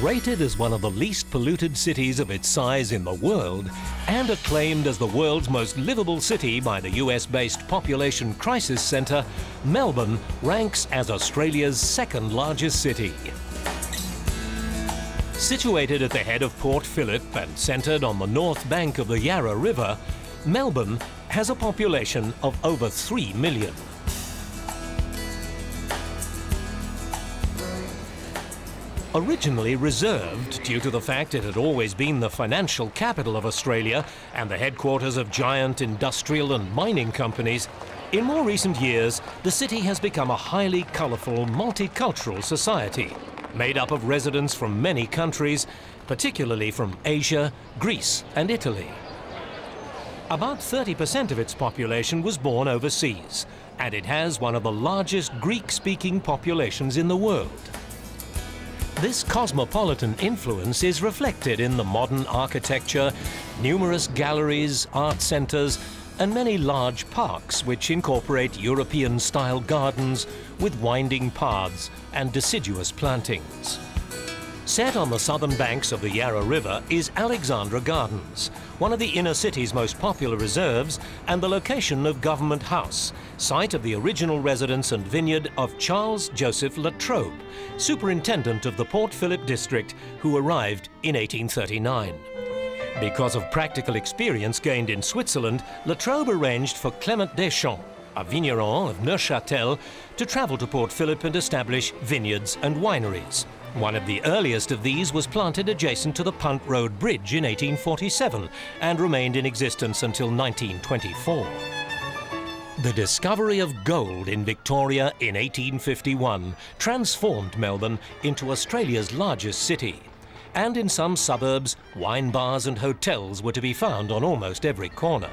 Rated as one of the least polluted cities of its size in the world and acclaimed as the world's most livable city by the US-based Population Crisis Centre, Melbourne ranks as Australia's second largest city. Situated at the head of Port Phillip and centred on the north bank of the Yarra River, Melbourne has a population of over 3 million. Originally reserved due to the fact it had always been the financial capital of Australia and the headquarters of giant industrial and mining companies, in more recent years the city has become a highly colourful, multicultural society made up of residents from many countries, particularly from Asia, Greece and Italy. About 30% of its population was born overseas, and it has one of the largest Greek-speaking populations in the world. This cosmopolitan influence is reflected in the modern architecture, numerous galleries, art centres, and many large parks which incorporate European-style gardens with winding paths and deciduous plantings. Set on the southern banks of the Yarra River is Alexandra Gardens, one of the inner city's most popular reserves and the location of Government House, site of the original residence and vineyard of Charles Joseph La Trobe, superintendent of the Port Phillip district, who arrived in 1839. Because of practical experience gained in Switzerland, La Trobe arranged for Clement Deschamps, a vigneron of Neuchâtel, to travel to Port Phillip and establish vineyards and wineries. One of the earliest of these was planted adjacent to the Punt Road Bridge in 1847 and remained in existence until 1924. The discovery of gold in Victoria in 1851 transformed Melbourne into Australia's largest city. And in some suburbs, wine bars and hotels were to be found on almost every corner.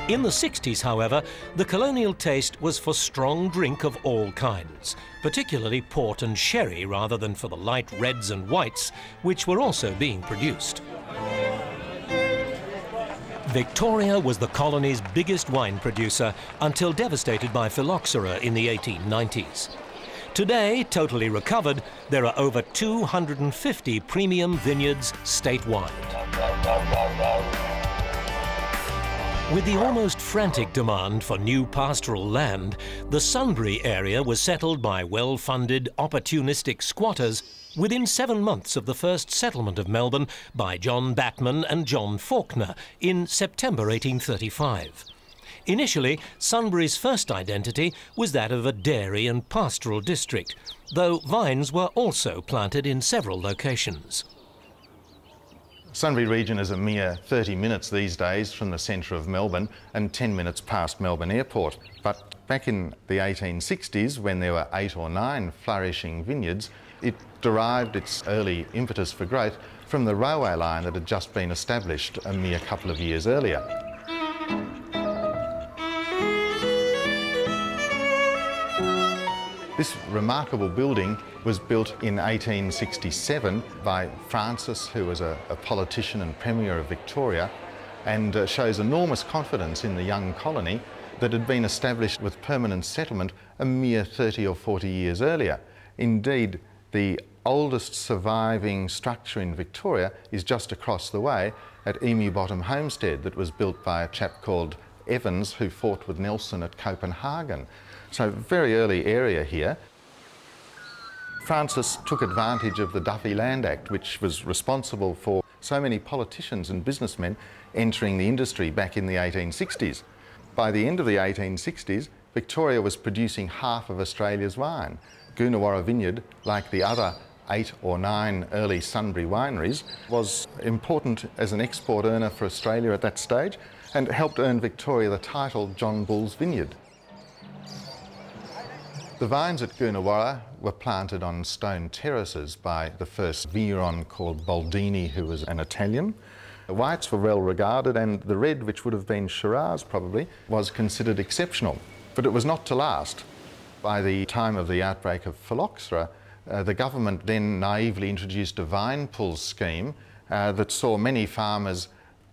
In the 60s, however, the colonial taste was for strong drink of all kinds, particularly port and sherry rather than for the light reds and whites, which were also being produced. Victoria was the colony's biggest wine producer until devastated by phylloxera in the 1890s. Today, totally recovered, there are over 250 premium vineyards statewide. With the almost frantic demand for new pastoral land, the Sunbury area was settled by well-funded, opportunistic squatters within 7 months of the first settlement of Melbourne by John Batman and John Faulkner in September 1835. Initially, Sunbury's first identity was that of a dairy and pastoral district, though vines were also planted in several locations. Sunbury region is a mere 30 minutes these days from the centre of Melbourne and 10 minutes past Melbourne Airport. But back in the 1860s, when there were 8 or 9 flourishing vineyards, it derived its early impetus for growth from the railway line that had just been established a mere couple of years earlier. This remarkable building was built in 1867 by Francis, who was a politician and Premier of Victoria, and shows enormous confidence in the young colony that had been established with permanent settlement a mere 30 or 40 years earlier. Indeed, the oldest surviving structure in Victoria is just across the way at Emu Bottom Homestead, that was built by a chap called Evans, who fought with Nelson at Copenhagen. So very early area here. Francis took advantage of the Duffy Land Act, which was responsible for so many politicians and businessmen entering the industry back in the 1860s. By the end of the 1860s, Victoria was producing half of Australia's wine. Goonawarra Vineyard, like the other 8 or 9 early Sunbury wineries, was important as an export earner for Australia at that stage and helped earn Victoria the title John Bull's Vineyard. The vines at Goonawarra were planted on stone terraces by the first vigneron called Boldini, who was an Italian. The whites were well regarded, and the red, which would have been Shiraz probably, was considered exceptional. But it was not to last. By the time of the outbreak of phylloxera, the government then naively introduced a vine pull scheme that saw many farmers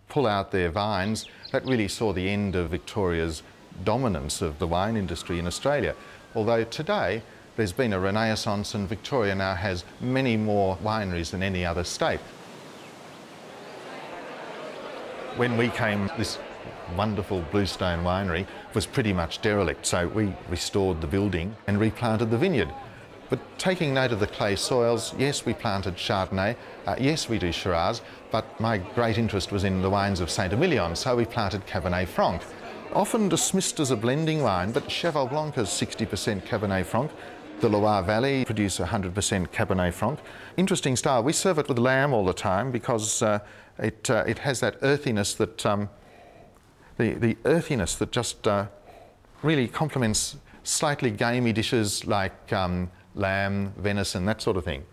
pull out their vines. That really saw the end of Victoria's dominance of the wine industry in Australia. Although today, There's been a renaissance, and Victoria now has many more wineries than any other state. When we came, this wonderful bluestone winery was pretty much derelict, so we restored the building and replanted the vineyard. But taking note of the clay soils, yes, we planted Chardonnay, yes, we do Shiraz, but my great interest was in the wines of Saint-Emilion, so we planted Cabernet Franc. Often dismissed as a blending wine, but Cheval Blanc is 60% Cabernet Franc. The Loire Valley produce 100% Cabernet Franc. Interesting style. We serve it with lamb all the time because it has that earthiness that the earthiness that just really complements slightly gamey dishes like lamb, venison, that sort of thing.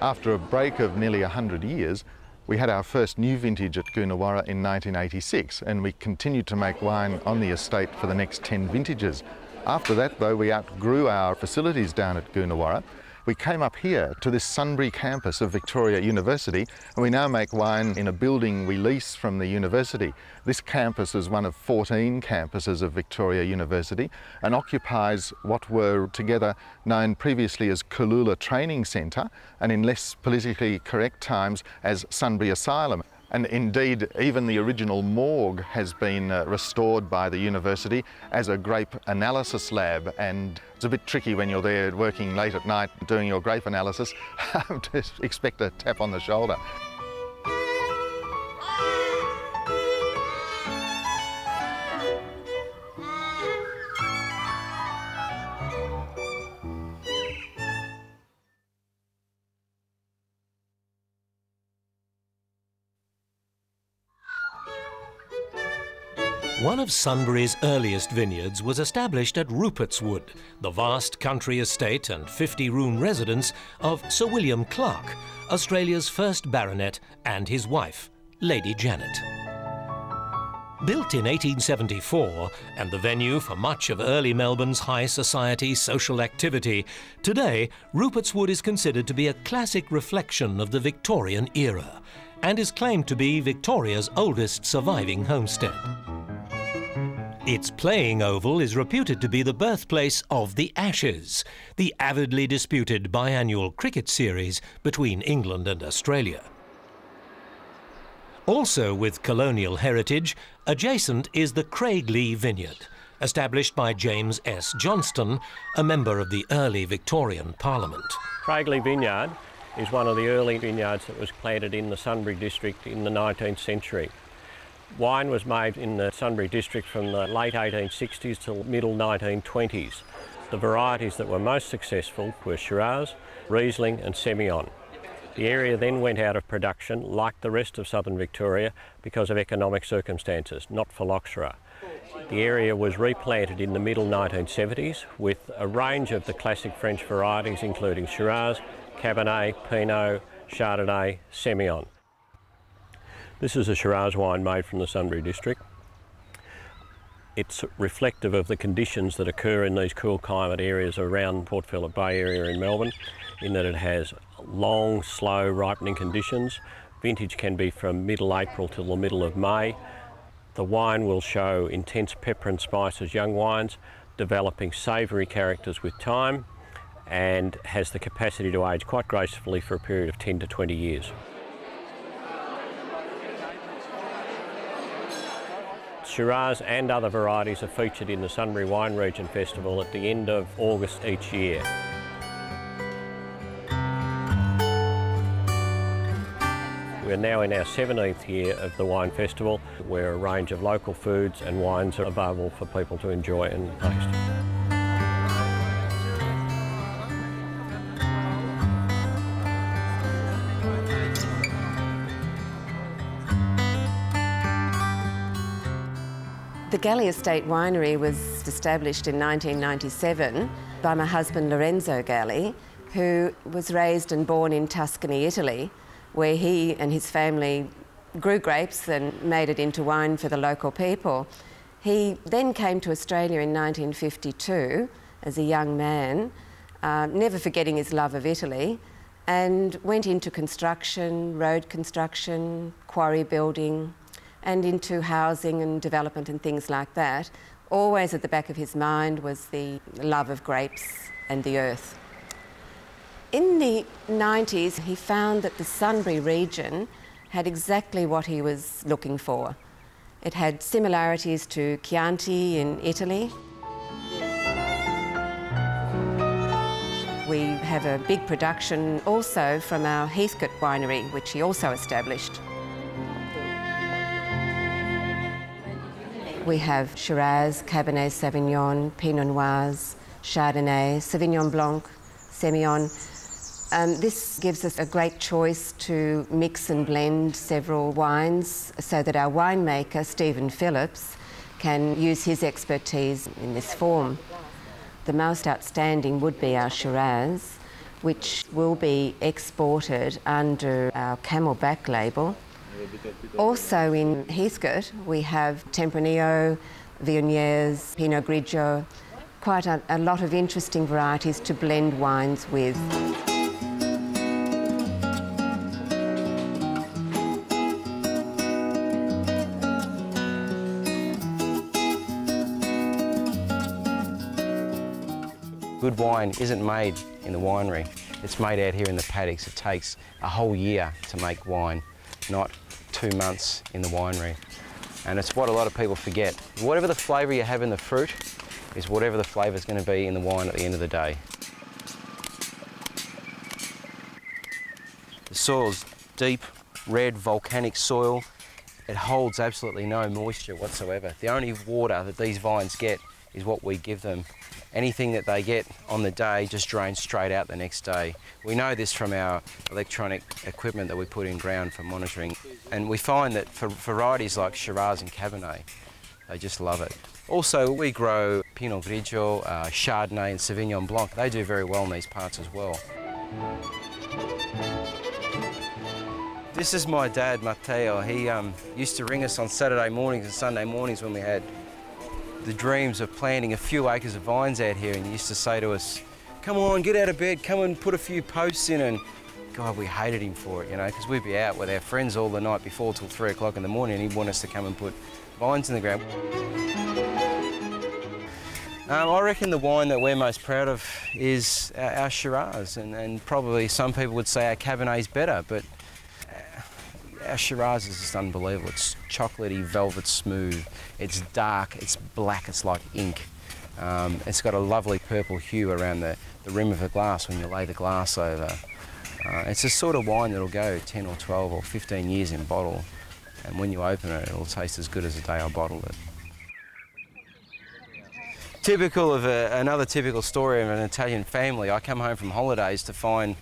After a break of nearly 100 years, we had our first new vintage at Coonawarra in 1986, and we continued to make wine on the estate for the next 10 vintages. After that, though, we outgrew our facilities down at Coonawarra. We came up here to this Sunbury campus of Victoria University, and we now make wine in a building we lease from the university. This campus is one of 14 campuses of Victoria University and occupies what were together known previously as Cooloola Training Centre, and in less politically correct times as Sunbury Asylum. And indeed, even the original morgue has been restored by the university as a grape analysis lab, and it's a bit tricky when you're there working late at night doing your grape analysis to expect a tap on the shoulder. One of Sunbury's earliest vineyards was established at Rupert's Wood, the vast country estate and 50-room residence of Sir William Clark, Australia's first baronet, and his wife, Lady Janet. Built in 1874 and the venue for much of early Melbourne's high society social activity, today Rupert's Wood is considered to be a classic reflection of the Victorian era and is claimed to be Victoria's oldest surviving homestead. Its playing oval is reputed to be the birthplace of the Ashes, the avidly disputed biannual cricket series between England and Australia. Also with colonial heritage, adjacent is the Craigley Vineyard, established by James S. Johnston, a member of the early Victorian Parliament. Craigley Vineyard is one of the early vineyards that was planted in the Sunbury district in the 19th century. Wine was made in the Sunbury district from the late 1860s till middle 1920s. The varieties that were most successful were Shiraz, Riesling and Semillon. The area then went out of production, like the rest of southern Victoria, because of economic circumstances, not phylloxera. The area was replanted in the middle 1970s with a range of the classic French varieties including Shiraz, Cabernet, Pinot, Chardonnay, Semillon. This is a Shiraz wine made from the Sunbury district. It's reflective of the conditions that occur in these cool climate areas around Port Phillip Bay area in Melbourne, in that it has long, slow ripening conditions. Vintage can be from middle April till the middle of May. The wine will show intense pepper and spice as young wines, developing savoury characters with time, and has the capacity to age quite gracefully for a period of 10 to 20 years. Shiraz and other varieties are featured in the Sunbury Wine Region Festival at the end of August each year. We're now in our 17th year of the Wine Festival, where a range of local foods and wines are available for people to enjoy and taste. The Galley Estate Winery was established in 1997 by my husband Lorenzo Galley, who was raised and born in Tuscany, Italy, where he and his family grew grapes and made it into wine for the local people. He then came to Australia in 1952 as a young man, never forgetting his love of Italy, and went into construction, road construction, quarry building, and into housing and development and things like that, Always at the back of his mind was the love of grapes and the earth. In the 90s, he found that the Sunbury region had exactly what he was looking for. It had similarities to Chianti in Italy. We have a big production also from our Heathcote winery, which he also established. We have Shiraz, Cabernet Sauvignon, Pinot Noirs, Chardonnay, Sauvignon Blanc, Semillon. This gives us a great choice to mix and blend several wines so that our winemaker, Stephen Phillips, can use his expertise in this form. The most outstanding would be our Shiraz, which will be exported under our Camelback label. Also in Heathcote, we have Tempranillo, Viogniers, Pinot Grigio, quite a lot of interesting varieties to blend wines with. Good wine isn't made in the winery, it's made out here in the paddocks. It takes a whole year to make wine, not 2 months in the winery. And it's what a lot of people forget. Whatever the flavour you have in the fruit is whatever the flavour is going to be in the wine at the end of the day. The soil's deep, red, volcanic soil. It holds absolutely no moisture whatsoever. The only water that these vines get is what we give them. Anything that they get on the day just drains straight out the next day. We know this from our electronic equipment that we put in ground for monitoring. And we find that for varieties like Shiraz and Cabernet, they just love it. Also, we grow Pinot Grigio, Chardonnay and Sauvignon Blanc. They do very well in these parts as well. This is my dad, Matteo. He used to ring us on Saturday mornings and Sunday mornings when we had the dreams of planting a few acres of vines out here, and he used to say to us, come on, get out of bed, come and put a few posts in. And God, we hated him for it, you know, because we'd be out with our friends all the night before till 3 o'clock in the morning, and he'd want us to come and put vines in the ground. I reckon the wine that we're most proud of is our Shiraz, and probably some people would say our Cabernet's better, but our Shiraz is just unbelievable. It's chocolatey, velvet smooth. It's dark, it's black, it's like ink. It's got a lovely purple hue around the rim of the glass when you lay the glass over. It's the sort of wine that'll go 10 or 12 or 15 years in bottle, and when you open it, it'll taste as good as the day I bottled it. Typical of another typical story of an Italian family, I come home from holidays to find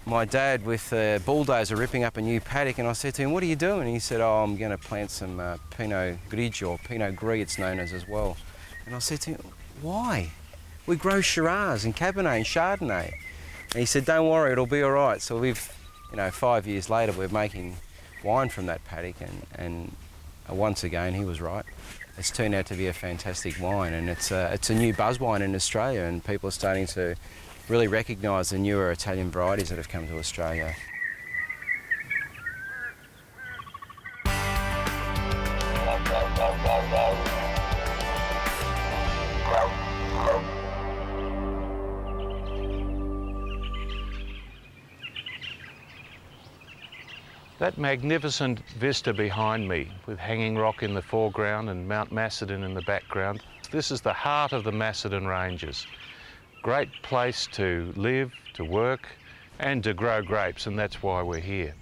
my dad with a bulldozer ripping up a new paddock, and I said to him, what are you doing? And he said, oh, I'm going to plant some Pinot Grigio, or Pinot Gris it's known as well. And I said to him, why? We grow Shiraz and Cabernet and Chardonnay. And he said, don't worry, it'll be all right. So we've, 5 years later, we're making wine from that paddock, and once again, he was right. It's turned out to be a fantastic wine, and it's a new buzz wine in Australia, and people are starting to really recognise the newer Italian varieties that have come to Australia. That magnificent vista behind me, with Hanging Rock in the foreground and Mount Macedon in the background, this is the heart of the Macedon Ranges. Great place to live, to work and to grow grapes, and that's why we're here.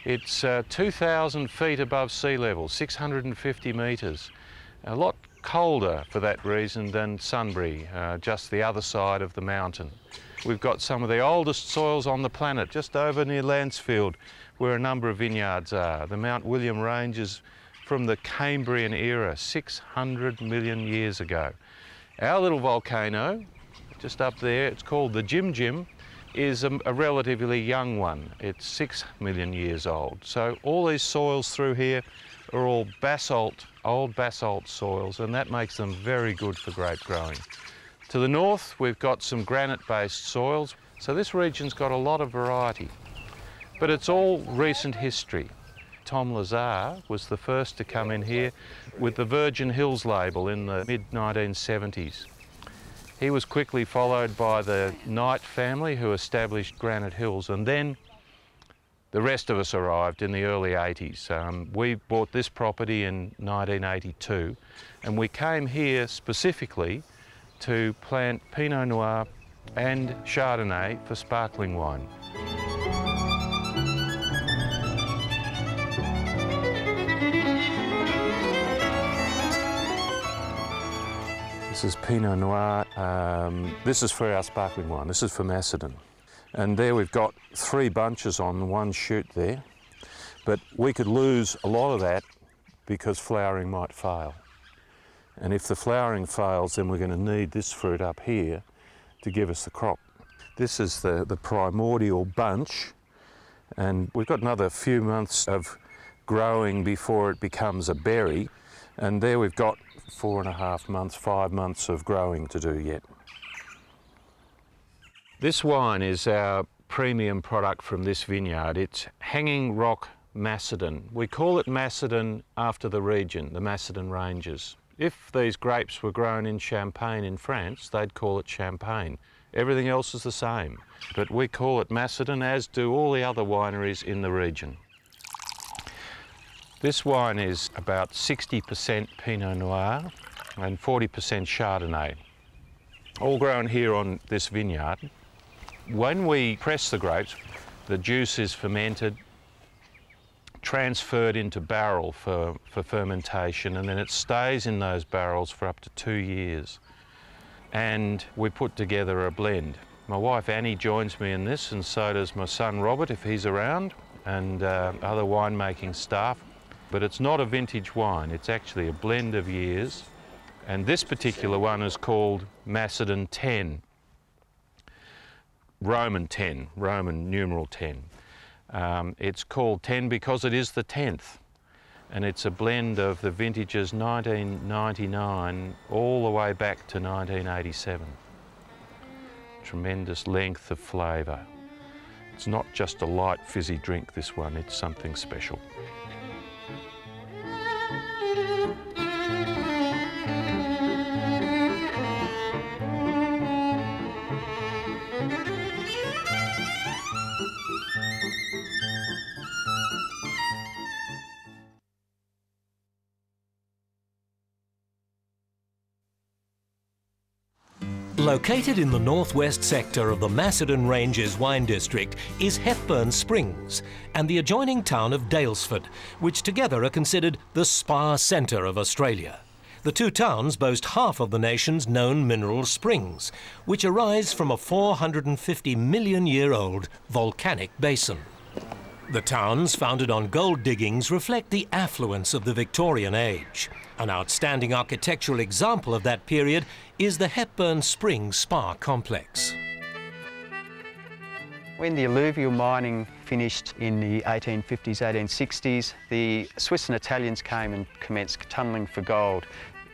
It's 2,000 feet above sea level, 650 metres. A lot colder for that reason than Sunbury, just the other side of the mountain. We've got some of the oldest soils on the planet, just over near Lancefield, where a number of vineyards are. The Mount William Range is from the Cambrian era, 600 million years ago. Our little volcano, just up there, it's called the Jim Jim, is a relatively young one. It's 6 million years old. So all these soils through here are all basalt, old basalt soils, and that makes them very good for grape growing. To the north, we've got some granite-based soils. So this region's got a lot of variety, but it's all recent history. Tom Lazar was the first to come in here with the Virgin Hills label in the mid-1970s. He was quickly followed by the Knight family, who established Granite Hills, and then the rest of us arrived in the early 80s. We bought this property in 1982, and we came here specifically to plant Pinot Noir and Chardonnay for sparkling wine. This is Pinot Noir. This is for our sparkling wine. This is for Macedon. And there we've got 3 bunches on one shoot there, but we could lose a lot of that because flowering might fail. And if the flowering fails, then we're going to need this fruit up here to give us the crop. This is the primordial bunch, and we've got another few months of growing before it becomes a berry, and there we've got 4.5 months, 5 months of growing to do yet. This wine is our premium product from this vineyard. It's Hanging Rock Macedon. We call it Macedon after the region, the Macedon Ranges. If these grapes were grown in Champagne in France, they'd call it Champagne. Everything else is the same, but we call it Macedon, as do all the other wineries in the region. This wine is about 60% Pinot Noir and 40% Chardonnay, all grown here on this vineyard. When we press the grapes, the juice is fermented, transferred into barrel for fermentation, and then it stays in those barrels for up to 2 years. And we put together a blend. My wife Annie joins me in this, and so does my son Robert if he's around, and other winemaking staff. But it's not a vintage wine, it's actually a blend of years. And this particular one is called Macedon 10. Roman 10, Roman numeral 10. It's called 10 because it is the 10th, and it's a blend of the vintages 1999 all the way back to 1987. Tremendous length of flavour. It's not just a light fizzy drink, this one, it's something special. Located in the northwest sector of the Macedon Ranges wine district is Hepburn Springs and the adjoining town of Daylesford, which together are considered the spa centre of Australia. The two towns boast half of the nation's known mineral springs, which arise from a 450-million-year-old volcanic basin. The towns, founded on gold diggings, reflect the affluence of the Victorian age. An outstanding architectural example of that period is the Hepburn Springs Spa Complex. When the alluvial mining finished in the 1850s, 1860s, the Swiss and Italians came and commenced tunnelling for gold.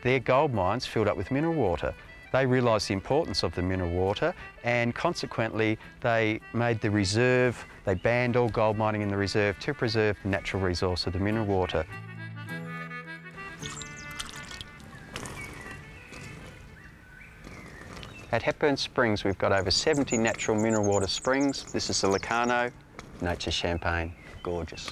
Their gold mines filled up with mineral water. They realised the importance of the mineral water, and consequently they made the reserve, they banned all gold mining in the reserve to preserve the natural resource of the mineral water. At Hepburn Springs we've got over 70 natural mineral water springs. This is the Locarno, nature's champagne, gorgeous.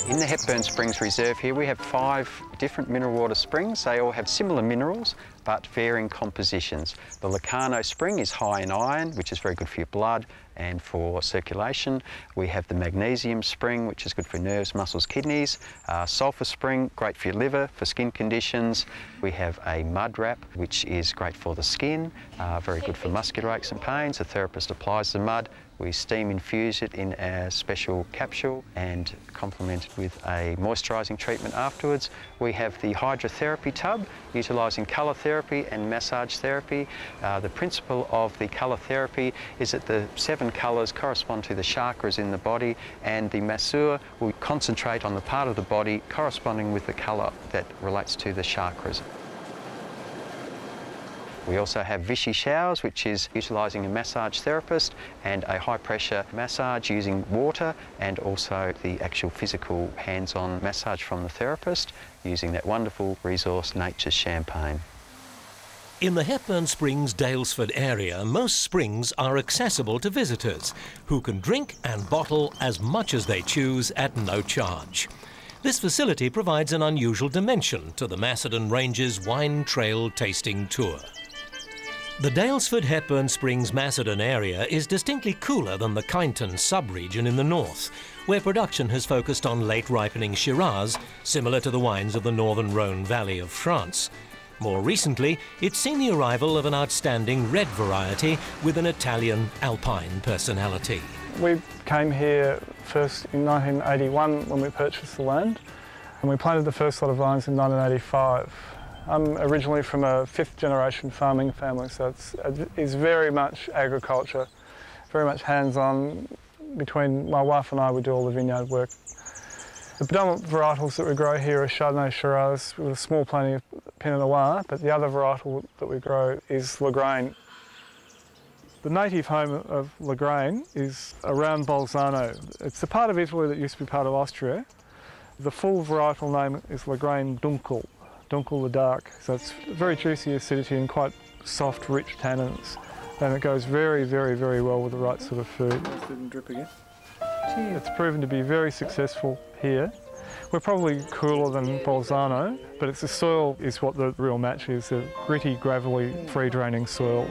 In the Hepburn Springs Reserve here we have 5 different mineral water springs. They all have similar minerals but varying compositions. The Locarno spring is high in iron, which is very good for your blood and for circulation. We have the magnesium spring, which is good for nerves, muscles, kidneys. Sulphur spring, great for your liver, for skin conditions. We have a mud wrap, which is great for the skin, very good for muscular aches and pains. The therapist applies the mud. We steam infuse it in a special capsule and complemented with a moisturising treatment afterwards. We have the hydrotherapy tub, utilising colour therapy and massage therapy. The principle of the colour therapy is that the 7 colours correspond to the chakras in the body, and the masseur will concentrate on the part of the body corresponding with the colour that relates to the chakras. We also have Vichy showers, which is utilising a massage therapist, and a high pressure massage using water, and also the actual physical hands-on massage from the therapist using that wonderful resource, nature's champagne. In the Hepburn Springs Dalesford area, most springs are accessible to visitors who can drink and bottle as much as they choose at no charge. This facility provides an unusual dimension to the Macedon Ranges Wine Trail Tasting Tour. The Dalesford Hepburn Springs Macedon area is distinctly cooler than the Kyneton sub-region in the north, where production has focused on late-ripening Shiraz, similar to the wines of the northern Rhone Valley of France. More recently, it's seen the arrival of an outstanding red variety with an Italian alpine personality. We came here first in 1981 when we purchased the land, and we planted the first lot of vines in 1985. I'm originally from a fifth-generation farming family, so it's very much agriculture, very much hands-on. Between my wife and I, we do all the vineyard work. The predominant varietals that we grow here are Chardonnay, Shiraz, with a small planting of Pinot Noir, but the other varietal that we grow is Lagrein. The native home of Lagrein is around Bolzano. It's the part of Italy that used to be part of Austria. The full varietal name is Lagrein Dunkel, Dunkel the Dark. So it's very juicy acidity and quite soft, rich tannins. And it goes very, very, very well with the right sort of food. Didn't drip again. It's proven to be very successful here. We're probably cooler than Bolzano, but it's the soil is what the real match is, a gritty, gravelly, free-draining soil.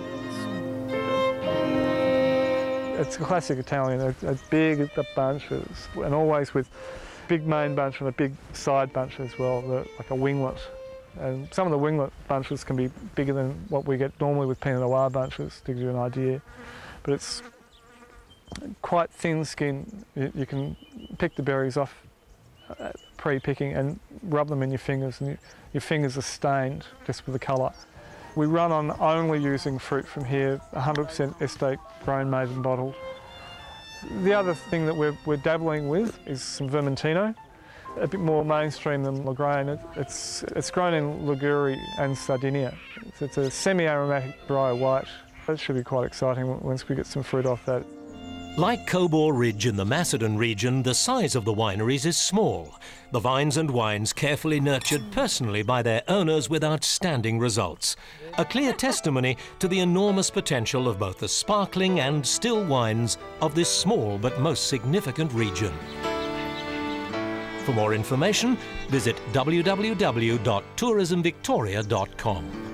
It's a classic Italian, a big bunches, and always with big main bunch and a big side bunch as well, like a winglet. And some of the winglet bunches can be bigger than what we get normally with Pinot Noir bunches, to give you an idea. But it's quite thin skin. You can pick the berries off pre-picking and rub them in your fingers, and your fingers are stained just with the colour. We run on only using fruit from here, 100% estate grown, made and bottled. The other thing that we're dabbling with is some Vermentino, a bit more mainstream than Lagrein. It's grown in Liguria and Sardinia. It's a semi-aromatic dry white. That should be quite exciting once we get some fruit off that. Like Cobor Ridge in the Macedon region, the size of the wineries is small. The vines and wines carefully nurtured personally by their owners with outstanding results. A clear testimony to the enormous potential of both the sparkling and still wines of this small but most significant region. For more information, visit www.tourismvictoria.com.